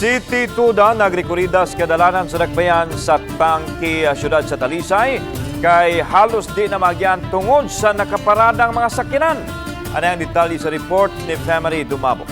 City Tuda nagrekuridas kadalanan sa Dakbayan sa Tangke, siyudad sa Talisay kay halos di na magyan tungod sa nakaparadang mga sakyanan. Ano ang detalye sa report ni Family Dumabo?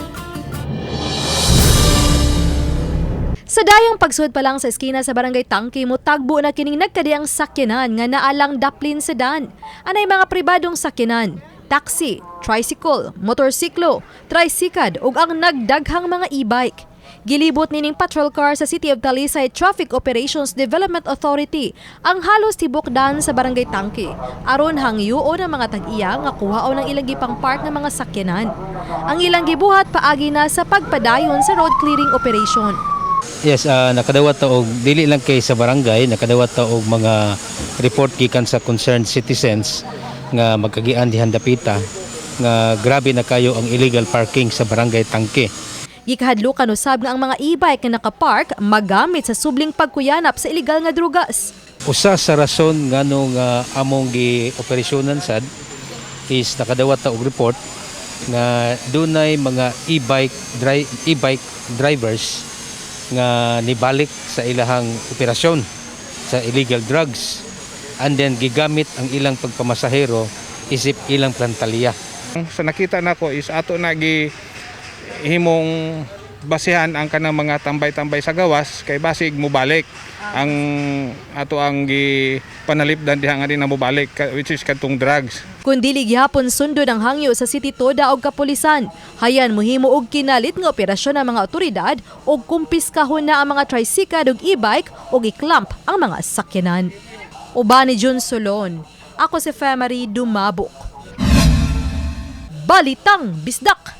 Sa dayong pagsud pa lang sa eskina sa Barangay Tangke, mutagbo na kining nagkadiang sakyanan nga naalang daplin sedan. Anay mga pribadong sakyanan, taxi, tricycle, motorsiklo, tricycad ug ang nagdaghang mga e-bike. Gilibot nining patrol car sa City of Talisay Traffic Operations Development Authority ang halos tibokdan sa Barangay Tangke aron hangyoon ang mga tag-iya nga kuhaon ng ilang gipang park ng mga sakyanan. Ang ilang gibuhat paagi na sa pagpadayon sa road clearing operation. Yes, nakadawat ta og dili lang kay sa barangay, nakadawat ta og mga report gikan sa concerned citizens nga magkagian dihan dapita nga grabe na kayo ang illegal parking sa Barangay Tangke. Gikahadlukan usab nga ang mga e-bike nga nakapark magamit sa subling pagkuyanap sa illegal nga drugas. Usa sa rason nganong among gi-operasyonan sad is nakadawat ta og report nga dunay mga e-bike drivers nga nibalik sa ilahang operasyon sa illegal drugs and then gigamit ang ilang pagpamasahero isip ilang plantalya. Sa nakita nako is ato na himong basihan ang kanang mga tambay-tambay sa gawas kay basig mubalik ang ato ang panalipdan diha nga din na mubalik which is katong drugs. Kun dili gihapon sundod ang hangyo sa City Toda og kapulisan, hayan mohimo og kinalit nga operasyon ang mga otoridad og kumpiskahon na ang mga tricycle ug e-bike ug i-clamp ang mga sakyanan. Uban ni Jun Solon, ako si Family Dumabok. Balitang Bisdak.